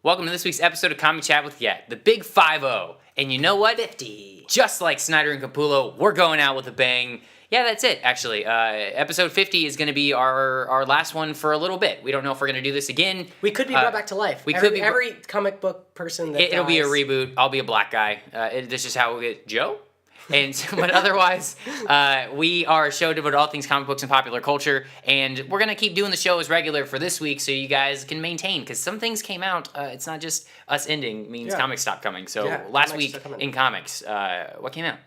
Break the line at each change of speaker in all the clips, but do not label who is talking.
Welcome to this week's episode of Comic Chat with Yet, the Big 5-0. And you know what?
50.
Just like Snyder and Capullo, we're going out with a bang. Yeah, that's it, actually. Episode 50 is going to be our last one for a little bit. We don't know if we're going to do this again.
We could be brought back to life. Every comic book person that
It'll be a reboot. I'll be a black guy. This is how we get Joe. But otherwise, we are a show devoted to all things comic books and popular culture, and we're going to keep doing the show as regular for this week so you guys can maintain, because some things came out. It's not just us ending means comics stopped coming. So last week in comics, what came out?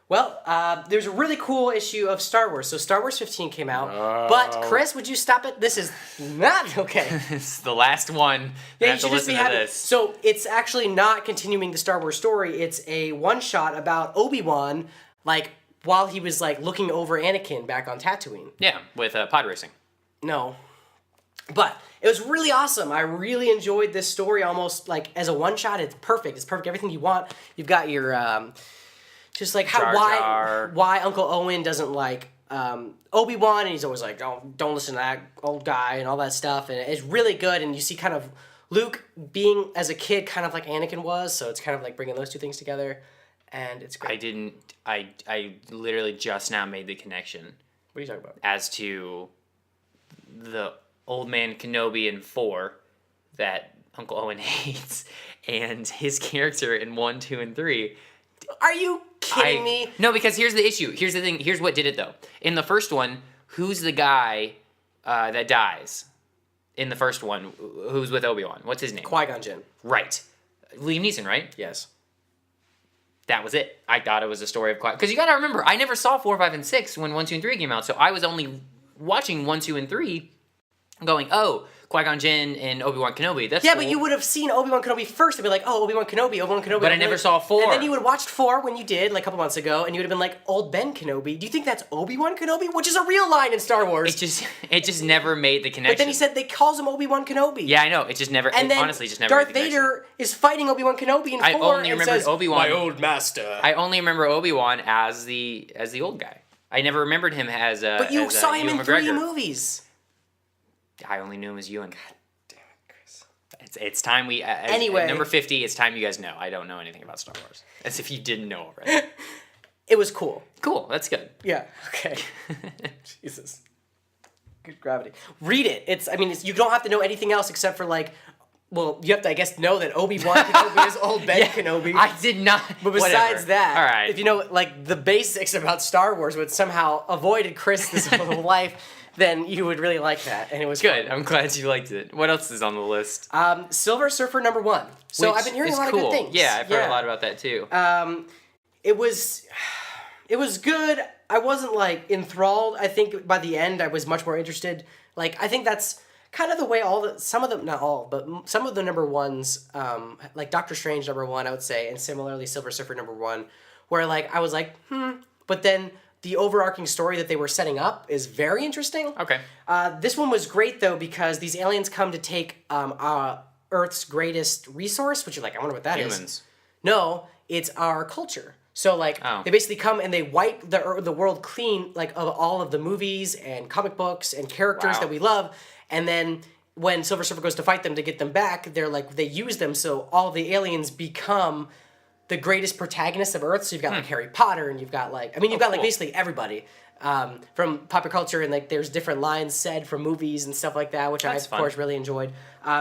Well, there's a really cool issue of Star Wars. So Star Wars 15 came out. But, Chris, would you stop it? This is not okay.
It's the last one.
Yeah, you should just be happy. So it's actually not continuing the Star Wars story. It's a one-shot about Obi-Wan, while he was, looking over Anakin back on Tatooine.
Yeah, with pod racing.
No. But it was really awesome. I really enjoyed this story almost, as a one-shot. It's perfect. It's perfect. Everything you want. You've got your... Just why Uncle Owen doesn't like Obi-Wan, and he's always like, don't listen to that old guy and all that stuff, and it's really good. And you see kind of Luke being as a kid kind of like Anakin was, so it's kind of like bringing those two things together, and it's great.
I literally just now made the connection.
What are you talking about?
As to the old man Kenobi in 4 that Uncle Owen hates, and his character in 1, 2, and 3.
Are you kidding me?
No, because here's the issue. Here's the thing. Here's what did it, though. In the first one, who's the guy that dies? In the first one, who's with Obi-Wan? What's his name?
Qui-Gon Jinn.
Right. Liam Neeson, right?
Yes.
That was it. I thought it was a story of Qui-Gon. Because you got to remember, I never saw 4, 5, and 6 when 1, 2, and 3 came out. So I was only watching 1, 2, and 3 going, oh, Qui-Gon Jinn and Obi-Wan Kenobi. That's cool.
But you would have seen Obi-Wan Kenobi first and be like, oh, Obi-Wan Kenobi.
But I never saw 4.
And then you would have watched 4 when you did, a couple months ago, and you would have been like, old Ben Kenobi. Do you think that's Obi-Wan Kenobi? Which is a real line in Star Wars.
It just never made the connection.
But then he said they calls him Obi-Wan Kenobi.
Yeah, I know. It just never, honestly just never
Darth
made the connection.
Vader is fighting Obi-Wan Kenobi in 4
I only
and
remembered
says,
Obi-Wan,
my old master.
I only remember Obi-Wan as the old guy. I never remembered him as a
But you saw him in
McGregor.
3 movies.
I only knew him as Ewan. God damn it, Chris. It's time we...
anyway.
Number 50, it's time you guys know. I don't know anything about Star Wars. As if you didn't know already.
It was cool.
Cool, that's good.
Yeah, okay. Jesus. Good gravity. Read it. You don't have to know anything else except for, you have to, I guess, know that Obi-Wan Kenobi is old Ben Kenobi.
I did not...
But besides that,
all right.
If you know, the basics about Star Wars, which somehow avoided Chris this whole life... then you would really like that, and it was
good.
fun.
I'm glad you liked it. What else is on the list?
Silver Surfer #1. So I've been hearing a lot of good things.
Yeah, I've heard a lot about that too.
It was good. I wasn't enthralled. I think by the end I was much more interested. I think that's kind of the way some of them, not all, but some of the #1s, like Doctor Strange #1, I would say, and similarly Silver Surfer #1, where I was but then the overarching story that they were setting up is very interesting.
Okay.
This one was great, though, because these aliens come to take Earth's greatest resource, which you're I wonder what that is.
Humans.
No, it's our culture. So, they basically come and they wipe the world clean, of all of the movies and comic books and characters that we love. And then when Silver Surfer goes to fight them to get them back, they use them so all the aliens become... the greatest protagonists of Earth. So you've got Harry Potter, and you've got basically everybody from popular culture, and there's different lines said from movies and stuff like that, which I of course really enjoyed.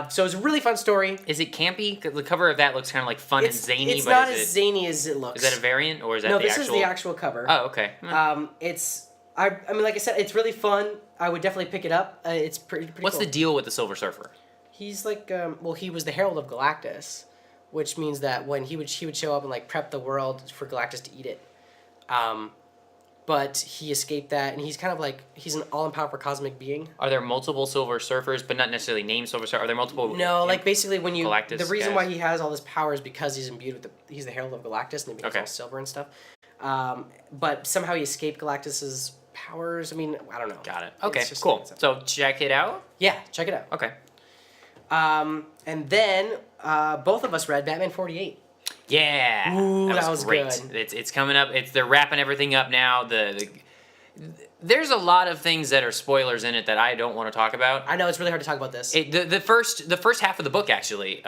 So it's a really fun story.
Is it campy? The cover of that looks kind of fun and zany.
It's not as zany as it looks.
Is that a variant, or is that the actual?
No, this is the actual cover.
Oh, okay.
Like I said, it's really fun. I would definitely pick it up. It's pretty
What's
cool.
the deal with the Silver Surfer?
He's he was the Herald of Galactus, which means that when he would show up and prep the world for Galactus to eat it. But he escaped that, and he's kind of he's an all-powerful cosmic being. Are
there multiple Silver Surfers, but not necessarily named Silver Surfer? Are there multiple?
No, basically when you
Galactus
the reason
guys?
why he has all this power is because he's imbued with he's the Herald of Galactus, and he becomes all silver and stuff. But somehow he escaped Galactus's powers. I don't know.
Got it. Okay, cool. So check it out.
Yeah, check it out.
Okay.
And then both of us read Batman 48.
Yeah.
Ooh, that was
great.
good.
It's coming up. They're wrapping everything up now. there's a lot of things that are spoilers in it that I don't want to talk about.
I know it's really hard to talk about this.
The first half of the book actually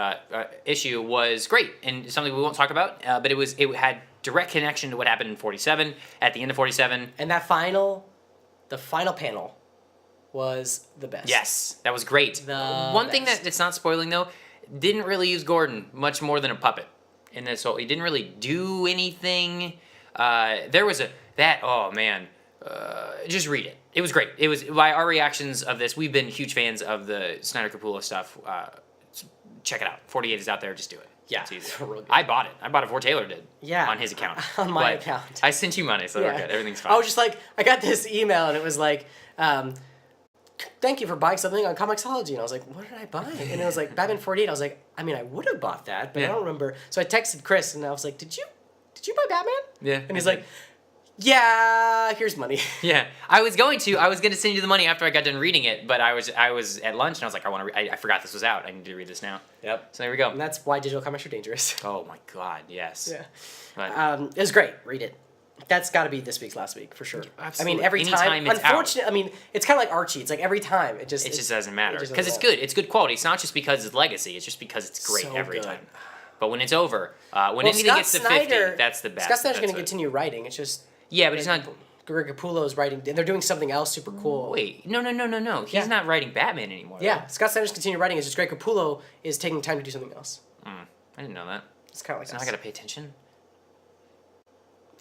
issue was great and something we won't talk about. But it had direct connection to what happened in 47 at the end of 47.
And the final panel was the best.
Yes, that was great. One thing that it's not spoiling though, didn't really use Gordon much more than a puppet in this whole. He didn't really do anything. There was oh man. Just read it. It was great. It was by our reactions of this. We've been huge fans of the Snyder Capullo stuff. Check it out. 48 is out there. Just do it.
Yeah,
it's easy.
it's real good.
I bought it. I bought it before Taylor did.
Yeah,
on his account.
On my account.
I sent you money, so we're good. Everything's fine.
I was just like, I got this email and it was like, thank you for buying something on Comixology. And I was like, what did I buy? And it was like Batman 48. I was like, I mean, I would have bought that, but I don't remember. So I texted Chris and I was like, did you buy Batman?
Yeah.
And he's like, yeah, here's money.
Yeah, I was going to send you the money after I got done reading it, but I was at lunch and I was like, I forgot this was out. I need to read this now.
Yep.
So there we go.
And that's why digital comics are dangerous.
Oh my God, yes.
Yeah.
But,
it was great. Read it. That's got to be this week's last week for sure.
Absolutely.
I mean, every
Anytime
time.
it's
Unfortunately, I mean, it's kind of like Archie. It's like every time it just
doesn't matter because it's good. It's good quality. It's not just because it's legacy. It's just because it's great every time. But when it's over, when anything
Scott
gets to
Snyder,
50, that's the best.
Scott Snyder's going to continue writing. It's just
but he's not.
Greg Capullo is writing, and they're doing something else super cool.
Wait, no. He's not writing Batman anymore.
Yeah,
right?
Scott Snyder's continuing writing. It's just Greg Capullo is taking time to do something else.
I didn't know that.
It's kind of like
so
us.
now I got to pay attention.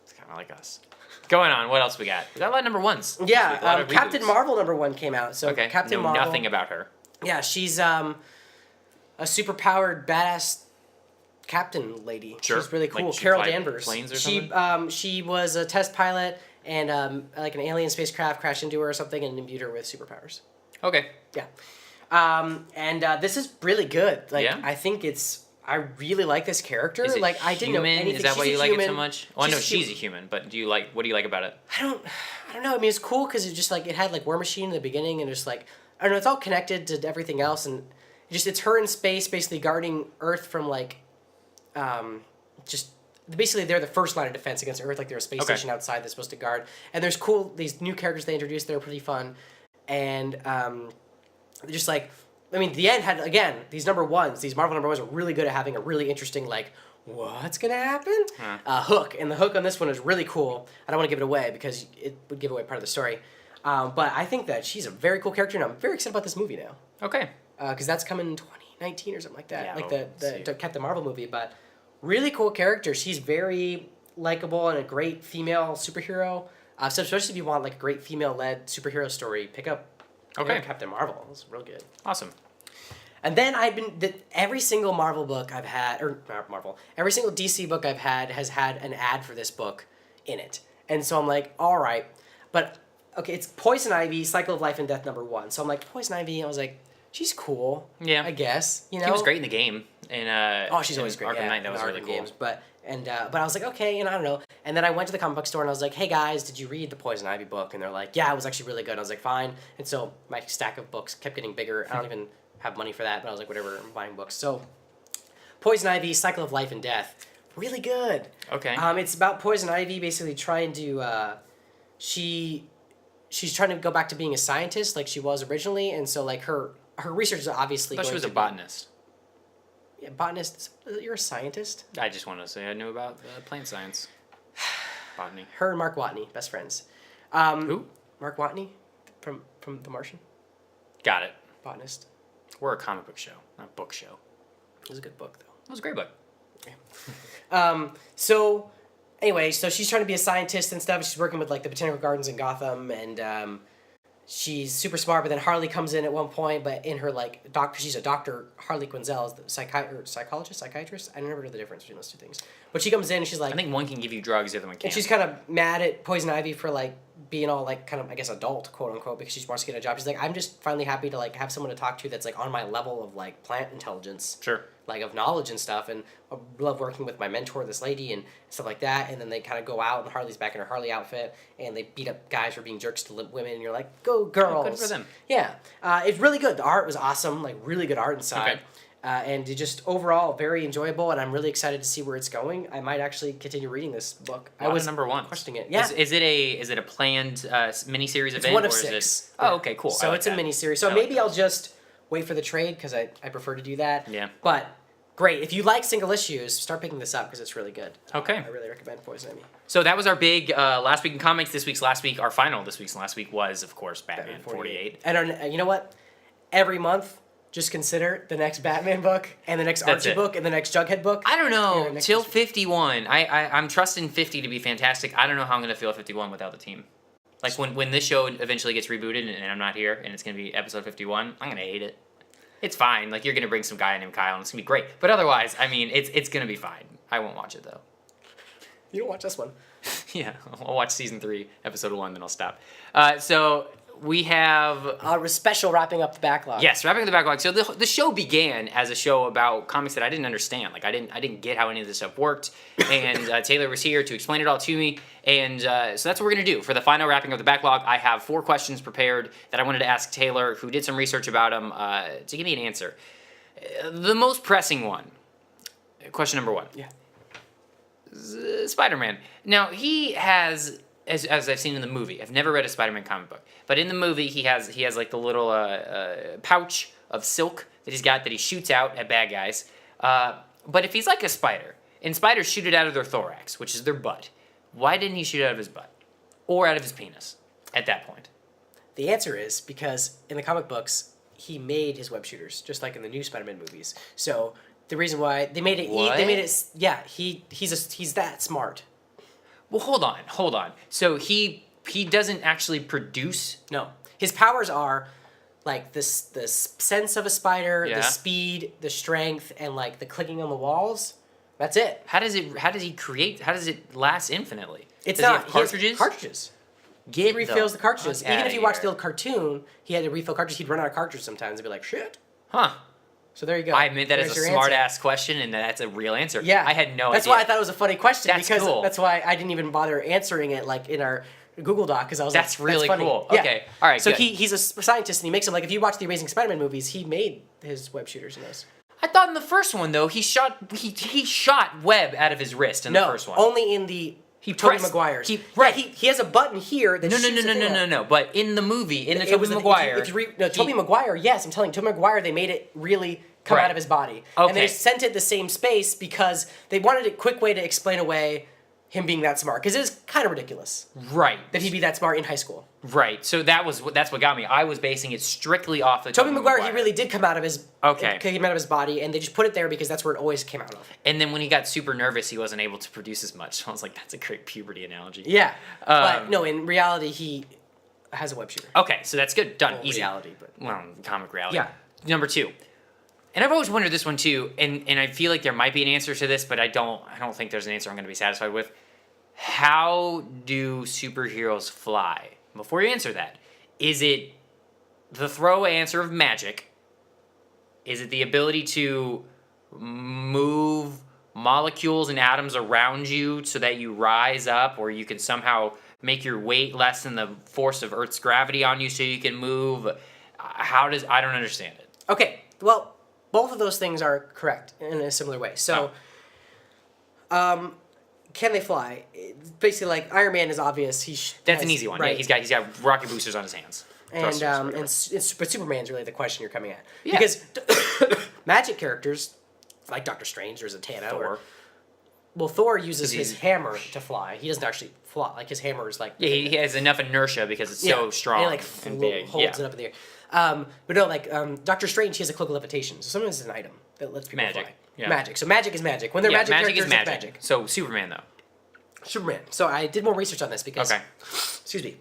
It's kind of like us. Going on, what else we got? We got a lot of number ones.
Yeah, Captain Marvel #1 came out. So Captain Marvel.
Nothing about her.
Yeah, she's a super powered badass captain lady.
Sure.
She's really cool.
Like
Carol Danvers.
Planes or something?
She was a test pilot, and like an alien spacecraft crashed into her or something and imbued her with superpowers.
Okay.
Yeah. This is really good. Like,
yeah?
I think I really like this character.
Is it
like, I didn't know
human?
anything.
Is that
she's
why you like it so much? Well, I know
she's
she's a human, but what do you like about it?
I don't know. I mean, it's cool because it just like it had like War Machine in the beginning, and just like I don't know. It's all connected to everything else, and it's her in space, basically guarding Earth from like, just basically they're the first line of defense against Earth. Like they're a space station outside that's supposed to guard, and there's these new characters they introduced. They're pretty fun, and just like. I mean, the end had, again, these number ones, these Marvel number ones are really good at having a really interesting, like, what's going to happen? Hook. And the hook on this one is really cool. I don't want to give it away because it would give away part of the story. But I think that she's a very cool character, and I'm very excited about this movie now.
Okay.
Because that's coming in 2019 or something like that.
Yeah,
like the Captain Marvel movie. But really cool character. She's very likable and a great female superhero. So especially if you want, like, a great female-led superhero story, pick up Captain Marvel. It's real good.
Awesome.
And then every single Marvel book I've had, or not Marvel, every single DC book I've had has had an ad for this book in it. And so I'm like, all right. But, okay, it's Poison Ivy, Cycle of Life and Death #1. So I'm like, Poison Ivy, I was like, she's cool. Yeah. I guess. You know?
She was great in the game.
She's always great.
Arkham Knight, that was really cool.
Games. But I was like, okay, and I don't know. And then I went to the comic book store and I was like, hey guys, did you read the Poison Ivy book? And they're like, yeah, it was actually really good. And I was like, fine. And so my stack of books kept getting bigger. I don't even have money for that, but I was like, whatever, I'm buying books. So Poison Ivy, Cycle of Life and Death, really good.
Okay.
It's about Poison Ivy basically trying to, she's trying to go back to being a scientist like she was originally, and so like her research is obviously.
I thought she was a botanist.
Yeah, botanist. You're a scientist.
I just wanted to say I knew about plant science. Botany.
Her and Mark Watney, best friends.
Who?
Mark Watney, from The Martian.
Got it.
Botanist.
We're a comic book show, not a book show.
It was a good book, though.
It was a great book.
Yeah. So anyway, so she's trying to be a scientist and stuff. She's working with like the botanical gardens in Gotham, and she's super smart. But then Harley comes in at one point, but in her like she's a doctor. Harley Quinzel is the psychiatrist. I never know the difference between those two things. But she comes in and she's like,
I think one can give you drugs, the other one can't.
And she's kind of mad at Poison Ivy for like being all like kind of I guess adult quote unquote because she wants to get a job. She's like, I'm just finally happy to like have someone to talk to that's like on my level of like plant intelligence.
Sure.
Like of knowledge and stuff, and I love working with my mentor, this lady, and stuff like that. And then they kind of go out, and Harley's back in her Harley outfit, and they beat up guys for being jerks to women, and you're like, go girls!
Oh, good for them.
Yeah, it's really good. The art was awesome, like really good art inside. And just overall very enjoyable, and I'm really excited to see where it's going. I might actually continue reading this book.
I was number one.
Questioning it. Yeah.
Is it a planned miniseries event?
It's one of
or
6.
Is it... Oh, okay, cool.
So it's a miniseries. So maybe I'll just wait for the trade because I prefer to do that.
Yeah.
But great. If you like single issues, start picking this up because it's really good.
Okay.
I really recommend Poison Ivy.
So that was our big last week in comics. This week's last week. Our final this week's last week was, of course, Batman 48.
And you know what? Every month, just consider the next Batman book and the next Archie book and the next Jughead book.
I don't know. Till 51. I'm trusting 50 to be fantastic. I don't know how I'm going to feel 51 without the team. Like when this show eventually gets rebooted and I'm not here and it's going to be episode 51, I'm going to hate it. It's fine. Like, you're going to bring some guy named Kyle and it's going to be great. But otherwise, I mean, it's going to be fine. I won't watch it, though.
You don't watch this one.
Yeah, I'll watch season 3, episode 1, then I'll stop. So we have
a special wrapping up the backlog.
Yes, wrapping up the backlog. So the show began as a show about comics that I didn't understand. Like, I didn't get how any of this stuff worked, and Taylor was here to explain it all to me. And so that's what we're gonna do for the final wrapping of the backlog. I have 4 questions prepared that I wanted to ask Taylor, who did some research about them, to give me an answer. The most pressing one. Question number 1.
Yeah.
Spider-Man. Now, he has, as I've seen in the movie, I've never read a Spider-Man comic book, but in the movie he has like the little pouch of silk that he's got that he shoots out at bad guys. But if he's like a spider, and spiders shoot it out of their thorax, which is their butt, why didn't he shoot it out of his butt? Or out of his penis at that point?
The answer is because in the comic books, he made his web shooters, just like in the new Spider-Man movies. So the reason why they made it, he's that smart.
Well, hold on. So he doesn't actually produce.
No, his powers are like the sense of a spider, the speed, the strength, and like the clicking on the walls. That's it.
How does he create? How does it last infinitely?
Does
he have cartridges?
Cartridges. He refills the cartridges. Even if you watch the old cartoon, he had to refill cartridges. He'd run out of cartridges sometimes and be like, shit.
Huh.
So there you go.
I admit that is a smart-ass question, and that's a real answer.
Yeah.
I had no idea.
That's why I thought it was a funny question.
That's
because
cool.
That's why I didn't even bother answering it like in our Google Doc, because I was
that's really
funny.
Cool.
Yeah.
Okay. All right,
so
good.
he's a scientist, and he makes them, like, if you watch the Amazing Spider-Man movies, he made his web shooters in those.
I thought in the first one, though, he shot web out of his wrist in the first one.
No, only in the Tobey Maguire's. He has a button here that
No. But in the movie, in the Tobey Maguire...
Tobey Maguire, yes, I'm telling you, Tobey Maguire, they made it really come out of his body.
Okay.
And they sent it the same space because they wanted a quick way to explain away him being that smart. Because it is kind of ridiculous.
Right.
That he'd be that smart in high school.
Right. So that's what got me. I was basing it strictly off the
Tobey Maguire, he really did come out of his...
Okay.
Came out of his body, and they just put it there because that's where it always came out of.
And then when he got super nervous, he wasn't able to produce as much. So I was like, that's a great puberty analogy.
Yeah. But no, in reality, he has a web shooter.
Okay, so that's good. Done.
Well,
easy.
Reality, but...
Well, comic reality.
Yeah.
Number 2. And I've always wondered this one too, and I feel like there might be an answer to this, but I don't think there's an answer I'm going to be satisfied with. How do superheroes fly? Before you answer that, is it the throwaway answer of magic? Is it the ability to move molecules and atoms around you so that you rise up, or you can somehow make your weight less than the force of Earth's gravity on you so you can move? I don't understand it.
Okay, well, both of those things are correct in a similar way. So, can they fly? Basically, like, Iron Man is obvious.
That's an easy one.
Right.
Yeah, he's got rocket boosters on his hands.
But Superman's really the question you're coming at.
Yeah.
Because magic characters, like Doctor Strange or Zatanna, Thor uses his hammer to fly. He doesn't actually fly. Like, his hammer is like...
Yeah, he has enough inertia because it's so strong and big.
Holds it up in the air. But no, Doctor Strange, he has a cloak of levitation. So sometimes it's an item that lets people fly.
Yeah.
Magic. So magic is magic. When they're magic characters,
is magic. So Superman, though.
Superman. So I did more research on this because...
Okay.
Excuse me.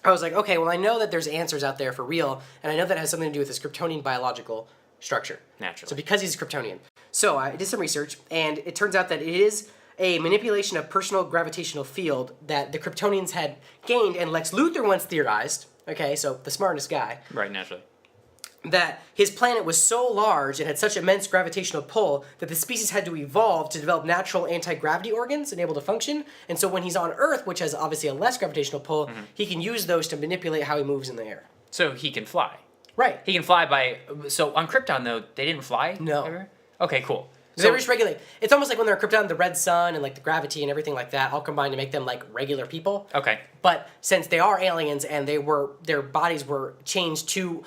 I was like, okay, well, I know that there's answers out there for real, and I know that has something to do with his Kryptonian biological structure.
Naturally.
So because he's Kryptonian. So I did some research, and it turns out that it is a manipulation of personal gravitational field that the Kryptonians had gained, and Lex Luthor once theorized, okay, so the smartest guy.
Right, naturally.
That his planet was so large and had such immense gravitational pull that the species had to evolve to develop natural anti-gravity organs and able to function. And so when he's on Earth, which has obviously a less gravitational pull, he can use those to manipulate how he moves in the air.
So he can fly.
Right.
He can fly by... So on Krypton, though, they didn't fly?
No.
Ever? Okay, cool.
So they were just regulate. It's almost like when they're Krypton, the red sun and like the gravity and everything like that all combined to make them like regular people.
Okay.
But since they are aliens and their bodies were changed to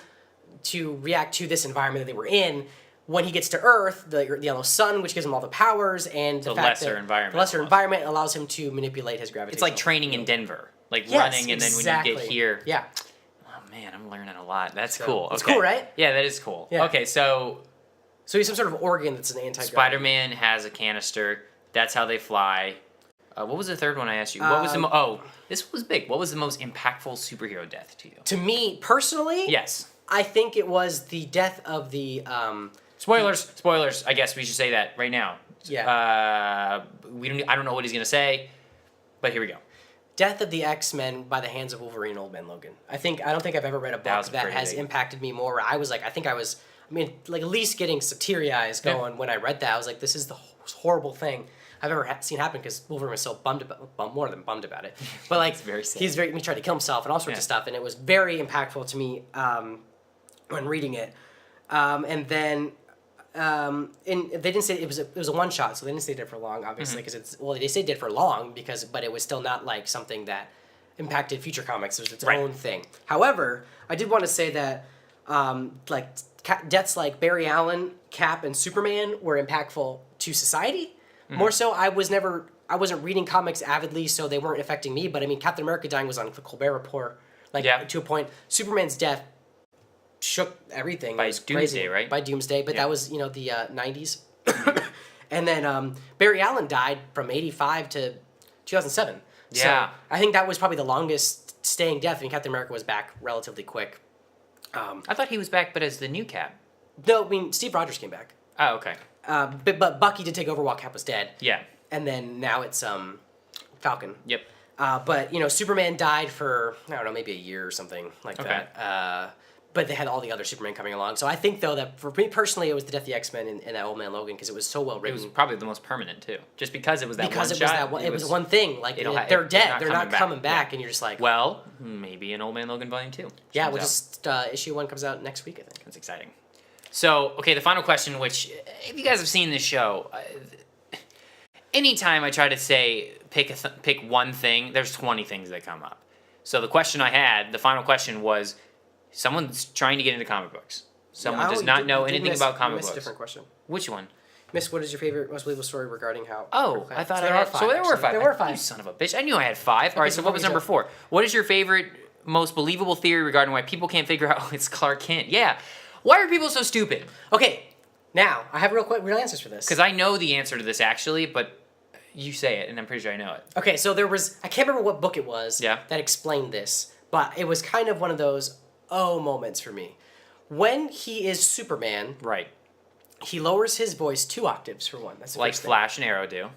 react to this environment that they were in, when he gets to Earth, the yellow sun, which gives him all the powers, and the fact
lesser
that
environment
the lesser
almost.
environment allows him to manipulate his gravity.
It's like training in Denver. Like
Yes,
running, and then
exactly.
when you get here...
Yeah.
Oh, man, I'm learning a lot. That's cool.
It's
Okay.
cool, right?
Yeah, that is cool.
Yeah.
Okay, so
he's some sort of organ that's an anti-gravity.
Spider-Man has a canister. That's how they fly. What was the third one I asked you? What was the this was big. What was the most impactful superhero death to you?
To me, personally...
Yes.
I think it was the death of the...
Spoilers. I guess we should say that right now.
Yeah.
I don't know what he's gonna say, but here we go.
Death of the X-Men by the hands of Wolverine and Old Man Logan. I don't think I've ever read a book that has impacted me more. I was like, at least getting some teary eyes going when I read that. I was like, this is the most horrible thing I've ever seen happen, because Wolverine was so more than bummed about it. But like,
very sad.
he tried to kill himself and all sorts of stuff, and it was very impactful to me when reading it. And then and they didn't say it was a one shot, so they didn't stay dead for long, obviously, because they stayed dead for long but it was still not like something that impacted future comics. It was its own thing. However, I did want to say that deaths like Barry Allen, Cap, and Superman were impactful to society. More so, I wasn't reading comics avidly, so they weren't affecting me. But I mean, Captain America dying was on the Colbert Report, to a point. Superman's death shook everything.
By Doomsday, right?
By Doomsday, but that was the 90s. And then Barry Allen died from 85 to 2007.
Yeah.
So I think that was probably the longest staying death. I mean, Captain America was back relatively quick.
I thought he was back, but as the new Cap.
No, I mean, Steve Rogers came back.
Oh, okay.
But Bucky did take over while Cap was dead.
Yeah.
And then now it's Falcon.
Yep.
But Superman died for, I don't know, maybe a year or something like that. But they had all the other Superman coming along. So I think, though, that for me personally, it was the death of the X-Men and that Old Man Logan, because it was so well written.
It was probably the most permanent, too. Just because it was that one shot.
It was one thing. Like, they're dead. They're not coming back. And you're just like...
Well, maybe an Old Man Logan Volume 2.
Yeah, issue 1 comes out next week, I think.
That's exciting. So, okay, the final question, which, if you guys have seen this show, anytime I try to say pick one thing, there's 20 things that come up. So the final question was, someone's trying to get into comic books. Someone does not know anything about comic books.
A different question.
Which one?
Miss, what is your favorite most believable story regarding how...
Oh, I thought there were 5. So there were 5.
There were 5.
You son of a bitch. I knew I had 5. All right, so what was number 4? What is your favorite, most believable theory regarding why people can't figure out it's Clark Kent? Yeah. Why are people so stupid?
Okay, now, I have real answers for this.
Because I know the answer to this, actually, but you say it, and I'm pretty sure I know it.
Okay, so I can't remember what book it was that explained this, but it was kind of one of those moments for me. When he is Superman,
right,
he lowers his voice 2 octaves for one. That's the
like
first
Flash and Arrow do.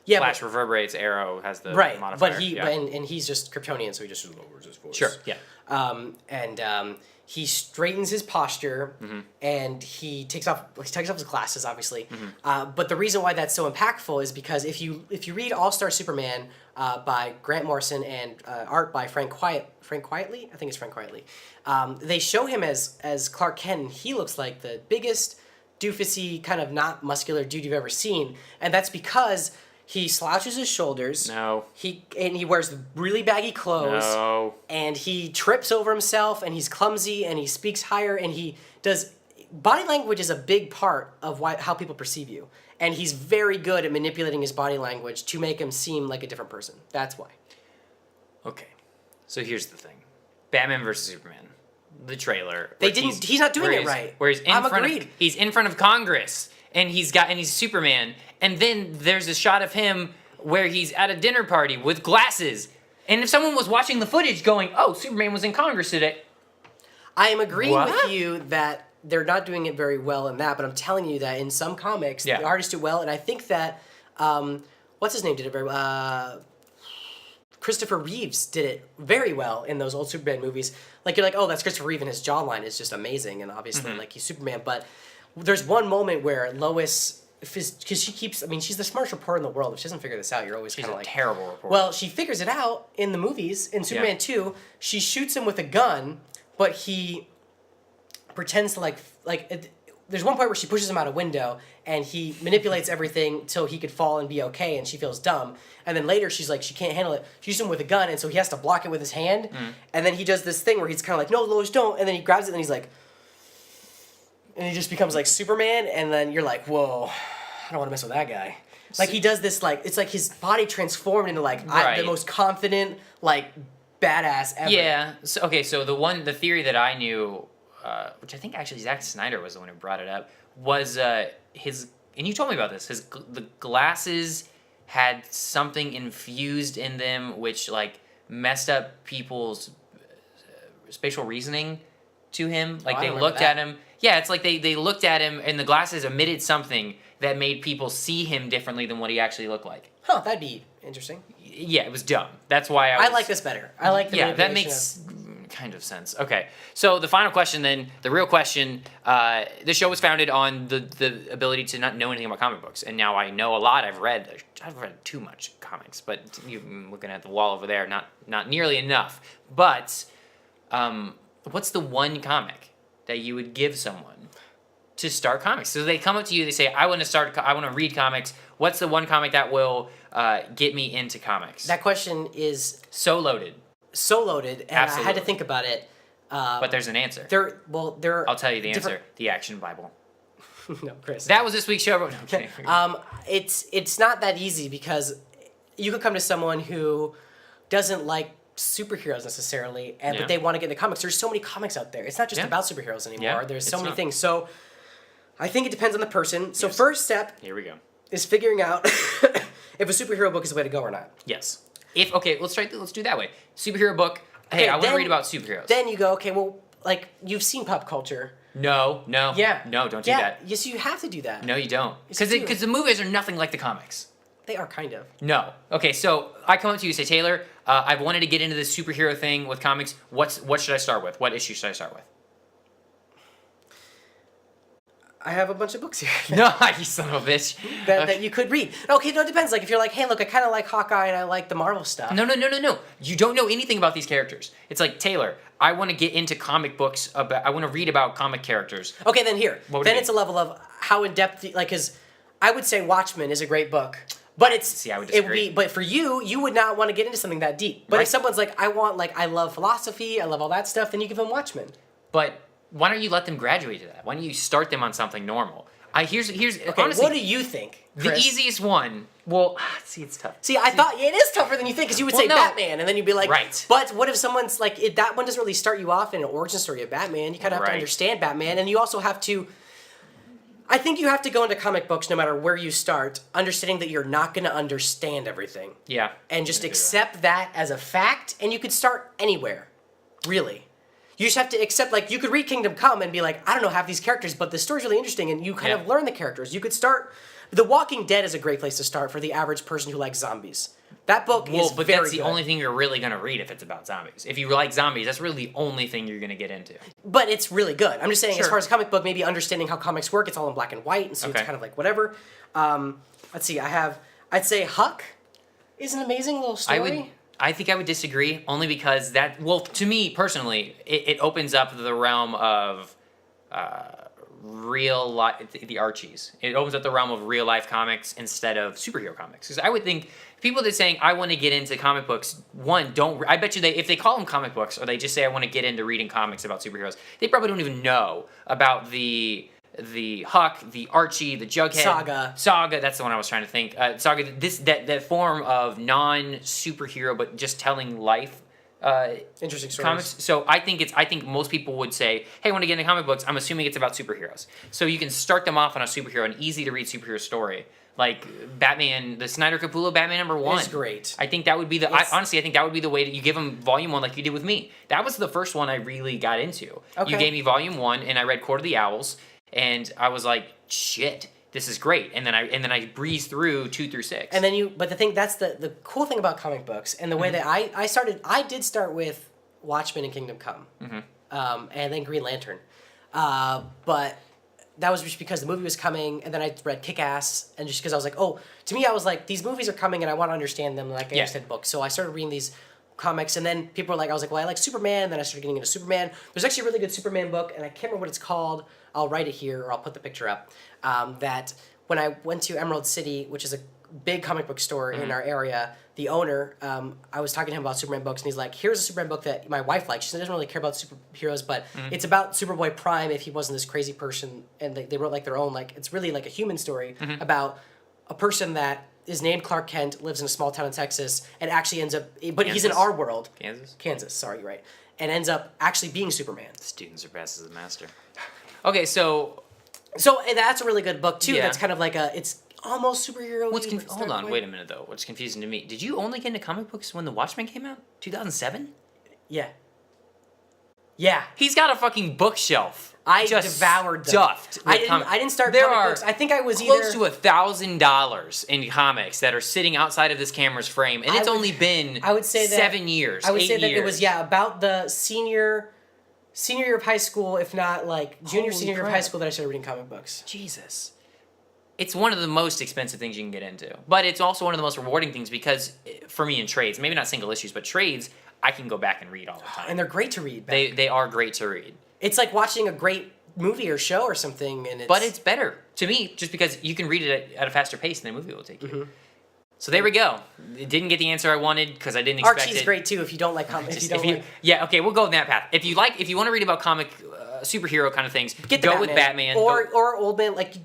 Yeah,
Flash reverberates, Arrow has the modifier.
But and he's just Kryptonian, so he just lowers his voice.
Sure, yeah.
He straightens his posture, and he takes off his glasses, obviously. But the reason why that's so impactful is because if you read All Star Superman by Grant Morrison and art by Frank Quietly, I think it's Frank Quietly, they show him as Clark Kent, and he looks like the biggest doofusy, kind of not muscular dude you've ever seen, and that's because he slouches his shoulders.
No.
He wears really baggy clothes.
No.
And he trips over himself, and he's clumsy, and he speaks higher, and he does... Body language is a big part of how people perceive you. And he's very good at manipulating his body language to make him seem like a different person. That's why.
Okay. So here's the thing. Batman vs. Superman. The trailer.
He's not doing it right.
Where he's in front of Congress, and he's Superman, and then there's a shot of him where he's at a dinner party with glasses. And if someone was watching the footage going, oh, Superman was in Congress today.
I am agreeing with you that they're not doing it very well in that, but I'm telling you that in some comics, the artists do well, and I think that, what's his name did it very well? Christopher Reeves did it very well in those old Superman movies. Like, you're like, oh, that's Christopher Reeve, and his jawline is just amazing, and obviously, like, he's Superman, but there's one moment where Lois... Because she keeps... I mean, she's the smartest reporter in the world. If she doesn't figure this out, you're always kind of like...
She's a terrible reporter.
Well, she figures it out in the movies. In Superman 2, she shoots him with a gun, but he pretends to there's one point where she pushes him out a window and he manipulates everything till he could fall and be okay, and she feels dumb. And then later she's like, she can't handle it. She shoots him with a gun, and so he has to block it with his hand. And then he does this thing where he's kind of like, no, Lois, don't. And then he grabs it and he's like, and he just becomes like Superman. And then you're like, whoa, I don't want to mess with that guy. Like he does this, like, it's like his body transformed into like the most confident, like, badass ever.
Yeah. So, okay, so the theory that I knew, which I think actually Zack Snyder was the one who brought it up, was his, and you told me about this, the glasses had something infused in them which, like, messed up people's spatial reasoning to him. Like, they looked at him. Yeah, it's like they looked at him and the glasses emitted something that made people see him differently than what he actually looked like.
Huh, that'd be interesting.
Yeah, it was dumb. That's why I
like this better. I like the
that makes kind of sense. Okay, so the final question then, the real question, the show was founded on the ability to not know anything about comic books, and now I know a lot. I've read too much comics, but you're looking at the wall over there, not nearly enough. But what's the one comic that you would give someone to start comics? So they come up to you, they say, I want to read comics. What's the one comic that will get me into comics?
That question is
so loaded.
So loaded, and absolutely. I had to think about it.
But there's an answer.
I'll
tell you the answer. The Action Bible.
No, Chris.
That was this week's show. No, okay.
It's not that easy because you could come to someone who doesn't like superheroes necessarily, but they want to get into comics. There's so many comics out there. It's not just about superheroes anymore. Yeah, there's so many things. So I think it depends on the person. So first step
here we go
is figuring out if a superhero book is the way to go or not.
Yes. Let's do that way. Superhero book. Hey, I want to read about superheroes.
Then you go, okay, well, like, you've seen pop culture.
No.
Yeah.
No, don't do that.
Yes, you have to do that.
No, you don't. Because the movies are nothing like the comics.
They are kind of.
No. Okay, so I come up to you and say, Taylor, I've wanted to get into this superhero thing with comics. What should I start with? What issue should I start with?
I have a bunch of books here.
No, you son of a bitch.
that you could read. Okay, no, it depends. Like, if you're like, hey, look, I kind of like Hawkeye and I like the Marvel stuff.
No. You don't know anything about these characters. It's like, Taylor, I want to get into comic books. I want to read about comic characters.
Okay, then here. Then it's a level of how in-depth, like, because I would say Watchmen is a great book. But
I would disagree.
But for you would not want to get into something that deep. But if someone's like, I love philosophy, I love all that stuff, then you give them Watchmen.
But why don't you let them graduate to that? Why don't you start them on something normal? Here's
okay,
honestly,
what do you think, Chris?
The easiest one. Well, it's tough.
I thought it is tougher than you think, because you would say Batman, and then you'd be like,
right.
But what if someone's like, that one doesn't really start you off in an origin story of Batman. You kind of have to understand Batman, and you also have to. I think you have to go into comic books no matter where you start, understanding that you're not going to understand everything.
Yeah.
And just accept that as a fact, and you could start anywhere, really. You just have to accept, like, you could read Kingdom Come and be like, I don't know half these characters, but the story's really interesting, and you kind of learn the characters. You could start... The Walking Dead is a great place to start for the average person who likes zombies. That book is
but
very
that's the only thing you're really going to read if it's about zombies. If you like zombies, that's really the only thing you're going to get into.
But it's really good. I'm just saying, as far as comic book, maybe understanding how comics work, it's all in black and white, and so it's kind of like whatever. Let's see, I'd say Huck is an amazing little story.
I think I would disagree, only because to me personally, it opens up the realm of real life, the Archies. It opens up the realm of real life comics instead of superhero comics. Because I would think people that are saying I want to get into comic books, I bet you if they call them comic books, or they just say I want to get into reading comics about superheroes, they probably don't even know about the Huck, the Archie, the Jughead Saga. That's the one I was trying to think. Saga. That form of non-superhero, but just telling life.
Interesting stories.
Comics. So I think most people would say, "Hey, I want to get into comic books." I'm assuming it's about superheroes. So you can start them off on a superhero, an easy to read superhero story, like Batman, the Snyder Capullo Batman #1.
It's great.
I think that would be honestly, I think that would be the way that you give them Volume 1, like you did with me. That was the first one I really got into. Okay. You gave me Volume 1, and I read Court of the Owls. And I was like, shit, this is great. And then I breezed through 2 through 6.
And then but that's the cool thing about comic books, and the way that I did start with Watchmen and Kingdom Come, and then Green Lantern, but that was just because the movie was coming, and then I read Kick-Ass, and just because I was like, to me I was like, these movies are coming, and I want to understand them like I understand books, so I started reading these comics, and then people were like, I was like, well, I like Superman, and then I started getting into Superman. There's actually a really good Superman book, and I can't remember what it's called. I'll write it here, or I'll put the picture up. That when I went to Emerald City, which is a big comic book store in our area, the owner, I was talking to him about Superman books, and he's like, here's a Superman book that my wife likes. She doesn't really care about superheroes, but it's about Superboy Prime if he wasn't this crazy person, and they wrote like their own, like, it's really like a human story about a person that is named Clark Kent, lives in a small town in Texas, and actually ends up, but he's in our world. Kansas, sorry, you're right. And ends up actually being Superman.
Student surpasses the master. Okay, so
that's a really good book, too. Yeah. That's kind of like it's almost superhero-y.
Hold on, wait a minute, though. What's confusing to me, did you only get into comic books when The Watchmen came out? 2007?
Yeah. Yeah.
He's got a fucking bookshelf.
I devoured them. I didn't start comic books. I think I was
close to $1,000 in comics that are sitting outside of this camera's frame, and it's only been 7 years.
I would say that it was about the senior year of high school, if not like junior, senior year of high school, that I started reading comic books.
Jesus. It's one of the most expensive things you can get into, but it's also one of the most rewarding things because for me in trades, maybe not single issues, but trades, I can go back and read all the time.
And they're great to read.
They are great to read.
It's like watching a great movie or show or something,
but it's better to me just because you can read it at a faster pace than a movie will take you. So there we go. It didn't get the answer I wanted because I didn't expect it.
Archie's great too if you don't like comics.
Yeah, okay, we'll go in that path. If you want to read about comic superhero kind of things, go with Batman
or Old Man, like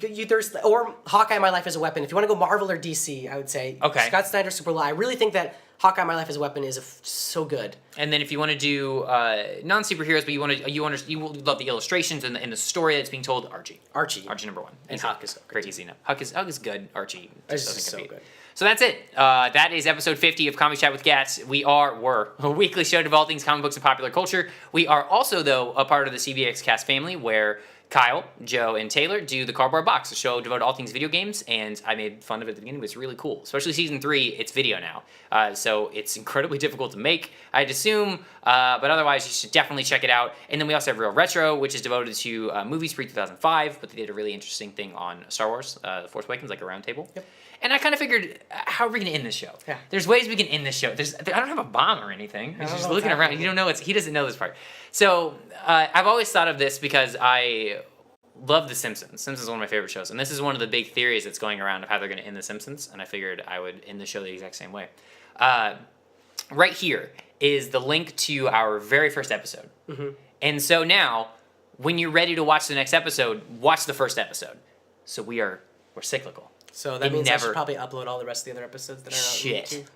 or Hawkeye: My Life as a Weapon. If you want to go Marvel or DC, I would say Scott Snyder, Superlaw. I really think that Hawkeye: My Life as a Weapon is so good.
And then if you want to do non-superheroes, but you will love the illustrations and the story that's being told, Archie number one.
And Huck is
great, easy enough. Huck is good. Archie just doesn't compete.
So good.
So that's it. That is episode 50 of Comic Chat with Gats. We're a weekly show devoted to all things comic books and popular culture. We are also, though, a part of the CBX Cast family where Kyle, Joe, and Taylor do the Cardboard Box, a show devoted to all things video games, and I made fun of it at the beginning, but it's really cool. Especially Season 3, it's video now. So it's incredibly difficult to make, I'd assume, but otherwise you should definitely check it out. And then we also have Real Retro, which is devoted to movies pre-2005, but they did a really interesting thing on Star Wars, The Force Awakens, like a roundtable. Yep. And I kind of figured, how are we going to end this show? Yeah. There's ways we can end this show. I don't have a bomb or anything. He's just looking around. You don't know he doesn't know this part. So I've always thought of this because I love The Simpsons. Simpsons is one of my favorite shows. And this is one of the big theories that's going around of how they're going to end The Simpsons. And I figured I would end the show the exact same way. Right here is the link to our very first episode. Mm-hmm. And so now, when you're ready to watch the next episode, watch the first episode. So we're cyclical.
So that means I should probably upload all the rest of the other episodes that are on YouTube.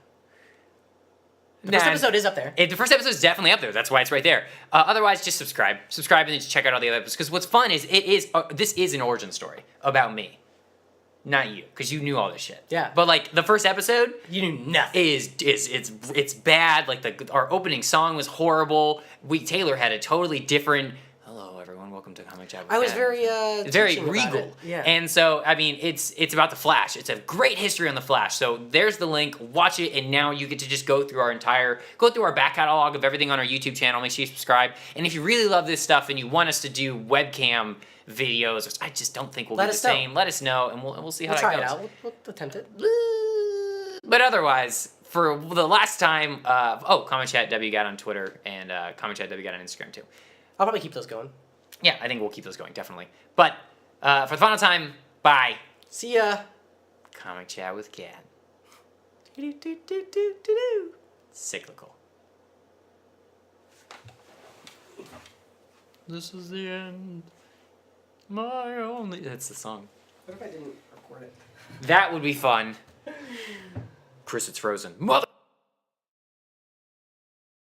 The first episode is up there.
The first episode is definitely up there. That's why it's right there. Otherwise, just subscribe. Subscribe and then just check out all the other episodes. Because what's fun is this is an origin story about me. Not you, because you knew all this shit.
Yeah.
But like the first episode,
you knew nothing.
It's bad. Like our opening song was horrible. Taylor had a totally different. Hello, everyone. Welcome to Comic Chat.
I was very
regal.
Yeah.
And so I mean, it's about the Flash. It's a great history on the Flash. So there's the link. Watch it, and now you get to just go through our back catalog of everything on our YouTube channel. Make sure you subscribe. And if you really love this stuff and you want us to do webcam videos, which I just don't think will be the same. Let us know, and we'll see how that goes.
We'll try it out. We'll attempt it.
But otherwise, for the last time, Comic Chat WGAT on Twitter and Comic Chat WGAT on Instagram too.
I'll probably keep those going.
Yeah, I think we'll keep those going, definitely. But for the final time, bye.
See ya.
Comic Chat with Cat. Cyclical. This is the end. My only... That's the song.
What if I didn't record it?
That would be fun. Chris, it's frozen. Mother...